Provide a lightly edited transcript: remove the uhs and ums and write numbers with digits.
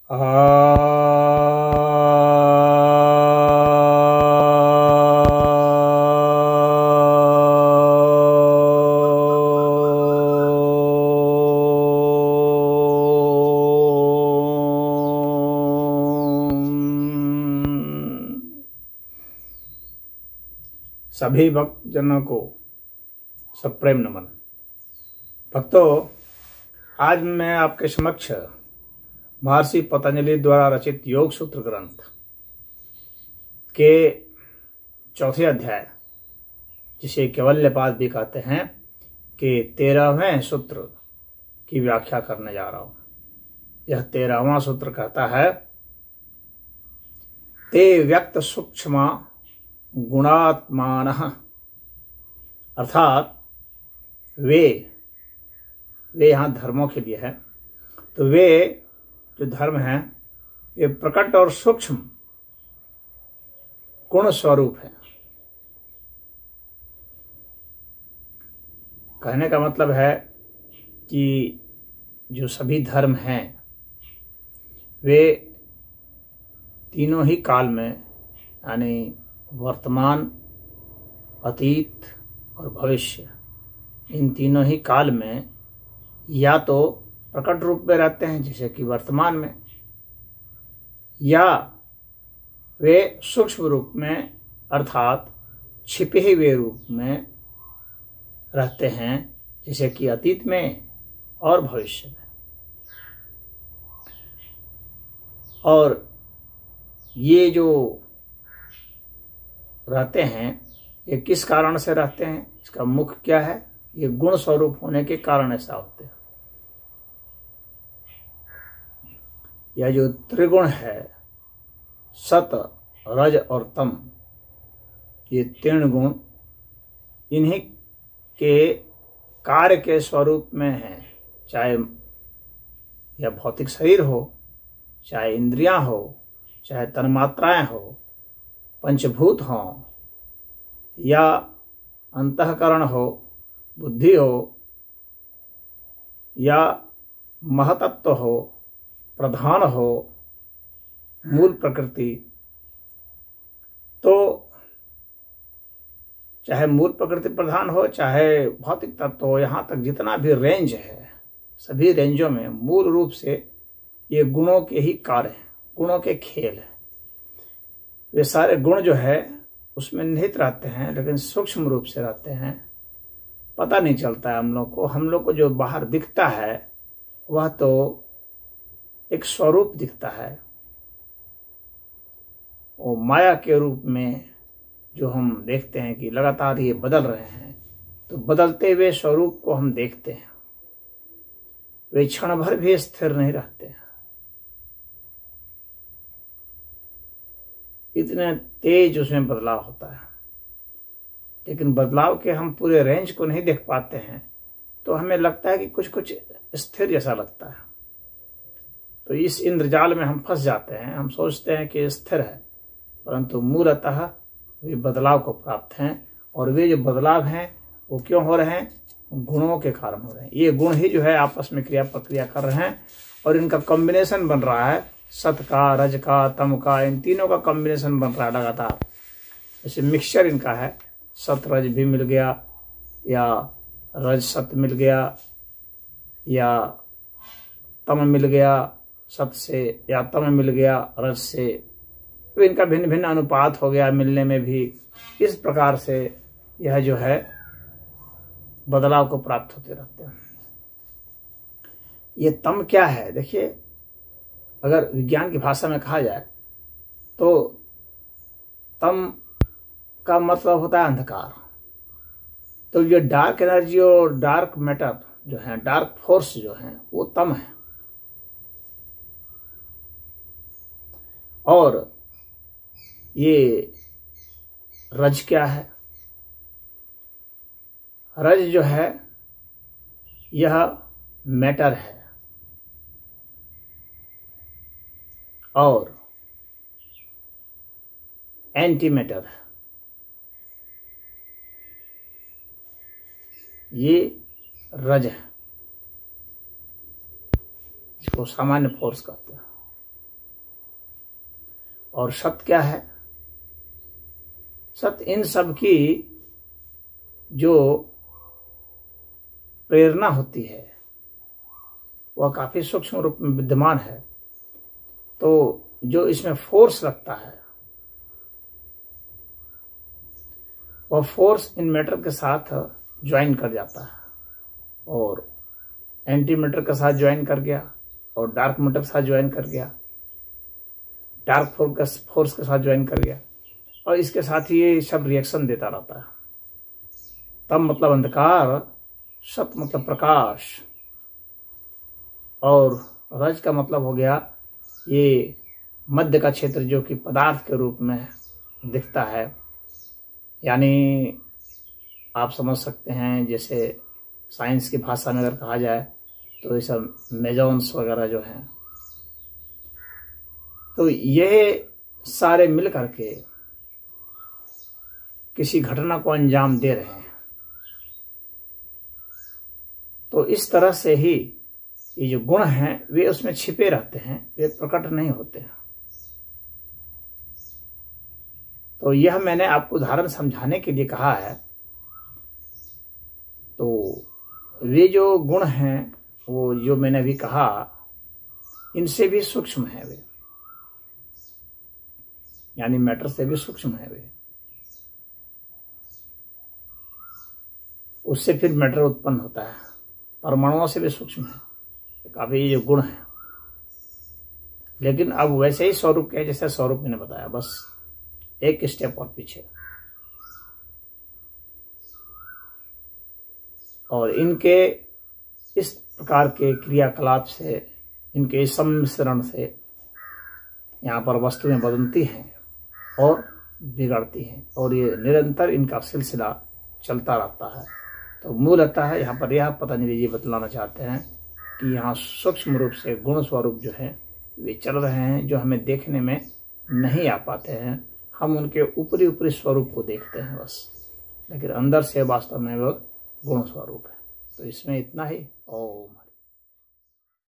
आ सभी भक्तजनों को सप्रेम नमन। भक्तों, आज मैं आपके समक्ष महर्षि पतंजलि द्वारा रचित योग सूत्र ग्रंथ के चौथे अध्याय, जिसे कैवल्यपाद भी कहते हैं, के 13वें सूत्र की व्याख्या करने जा रहा हूं। यह 13वां सूत्र कहता है, ते व्यक्त सूक्ष्म गुणात्मानः, अर्थात वे यहाँ धर्मों के लिए है। तो वे जो धर्म हैं ये प्रकट और सूक्ष्म गुण स्वरूप है। कहने का मतलब है कि जो सभी धर्म हैं वे तीनों ही काल में, यानी वर्तमान, अतीत और भविष्य, इन तीनों ही काल में या तो प्रकट रूप में रहते हैं जैसे कि वर्तमान में, या वे सूक्ष्म रूप में अर्थात छिपे हुए रूप में रहते हैं जैसे कि अतीत में और भविष्य में। और ये जो रहते हैं ये किस कारण से रहते हैं, इसका मुख्य क्या है? ये गुण स्वरूप होने के कारण ऐसा होते हैं। यह जो त्रिगुण है, सत, रज और तम, ये तीन गुण इन्हीं के कार्य के स्वरूप में है। चाहे यह भौतिक शरीर हो, चाहे इंद्रियां हो, चाहे तन्मात्राएं हो, पंचभूत हों, या अंतःकरण हो, बुद्धि हो, या महतत्व हो, प्रधान हो, मूल प्रकृति। तो चाहे मूल प्रकृति प्रधान हो, चाहे भौतिक तत्व हो, यहाँ तक जितना भी रेंज है, सभी रेंजों में मूल रूप से ये गुणों के ही कार्य हैं, गुणों के खेल हैं। वे सारे गुण जो है उसमें निहित रहते हैं, लेकिन सूक्ष्म रूप से रहते हैं। पता नहीं चलता है हम लोग को जो बाहर दिखता है वह तो एक स्वरूप दिखता है। वो माया के रूप में जो हम देखते हैं कि लगातार ये बदल रहे हैं, तो बदलते हुए स्वरूप को हम देखते हैं। वे क्षण भर भी स्थिर नहीं रहते हैं। इतने तेज उसमें बदलाव होता है, लेकिन बदलाव के हम पूरे रेंज को नहीं देख पाते हैं, तो हमें लगता है कि कुछ कुछ स्थिर जैसा लगता है। तो इस इंद्रजाल में हम फंस जाते हैं। हम सोचते हैं कि स्थिर है, परंतु मूलतः वे बदलाव को प्राप्त हैं। और वे जो बदलाव हैं वो क्यों हो रहे हैं? गुणों के कारण हो रहे हैं। ये गुण ही जो है आपस में क्रिया प्रक्रिया कर रहे हैं और इनका कॉम्बिनेशन बन रहा है। सत का, रज का, तम का, इन तीनों का कॉम्बिनेशन बन रहा है लगातार। जैसे मिक्सचर इनका है, सत रज भी मिल गया, या रज सत मिल गया, या तम मिल गया सत से, या तम मिल गया रज से। तो इनका भिन्न भिन्न अनुपात हो गया मिलने में भी। इस प्रकार से यह जो है बदलाव को प्राप्त होते रहते हैं। ये तम क्या है? देखिए, अगर विज्ञान की भाषा में कहा जाए तो तम का मतलब होता है अंधकार। तो ये डार्क एनर्जी और डार्क मैटर जो है, डार्क फोर्स जो है, वो तम है। और ये रज क्या है? रज जो है यह मैटर है और एंटी मैटर है। ये रज है, इसको सामान्य फोर्स कहते हैं। और सत क्या है? सत इन सब की जो प्रेरणा होती है वह काफी सूक्ष्म रूप में विद्यमान है। तो जो इसमें फोर्स लगता है वह फोर्स इन मैटर के साथ ज्वाइन कर जाता है, और एंटी मैटर के साथ ज्वाइन कर गया और डार्क मैटर के साथ ज्वाइन कर गया, डार्क फोर्स के साथ ज्वाइन कर गया, और इसके साथ ही ये सब रिएक्शन देता रहता है। तम मतलब अंधकार, सत मतलब प्रकाश, और रज का मतलब हो गया ये मध्य का क्षेत्र जो कि पदार्थ के रूप में दिखता है। यानी आप समझ सकते हैं, जैसे साइंस की भाषा में अगर कहा जाए तो ये सब मेजॉन्स वगैरह जो हैं, तो ये सारे मिल करके किसी घटना को अंजाम दे रहे हैं। तो इस तरह से ही ये जो गुण हैं वे उसमें छिपे रहते हैं, वे प्रकट नहीं होते हैं। तो यह मैंने आपको उदाहरण समझाने के लिए कहा है। तो वे जो गुण हैं वो जो मैंने अभी कहा इनसे भी सूक्ष्म है वे, यानी मैटर से भी सूक्ष्म है वे। उससे फिर मैटर उत्पन्न होता है, परमाणुओं से भी सूक्ष्म है काफी ये जो गुण है। लेकिन अब वैसे ही स्वरूप के जैसे स्वरूप मैंने बताया, बस एक स्टेप और पीछे। और इनके इस प्रकार के क्रियाकलाप से, इनके सम्मिश्रण से यहाँ पर वस्तुएं बदलती हैं और बिगड़ती हैं, और ये निरंतर इनका सिलसिला चलता रहता है। तो मूलतः है यहाँ पर यह पतंजलि जी बतलाना चाहते हैं कि यहाँ सूक्ष्म रूप से गुण स्वरूप जो है वे चल रहे हैं, जो हमें देखने में नहीं आ पाते हैं। हम उनके ऊपरी ऊपरी स्वरूप को देखते हैं बस, लेकिन अंदर से वास्तव में वो गुण स्वरूप है। तो इसमें इतना ही। ओम।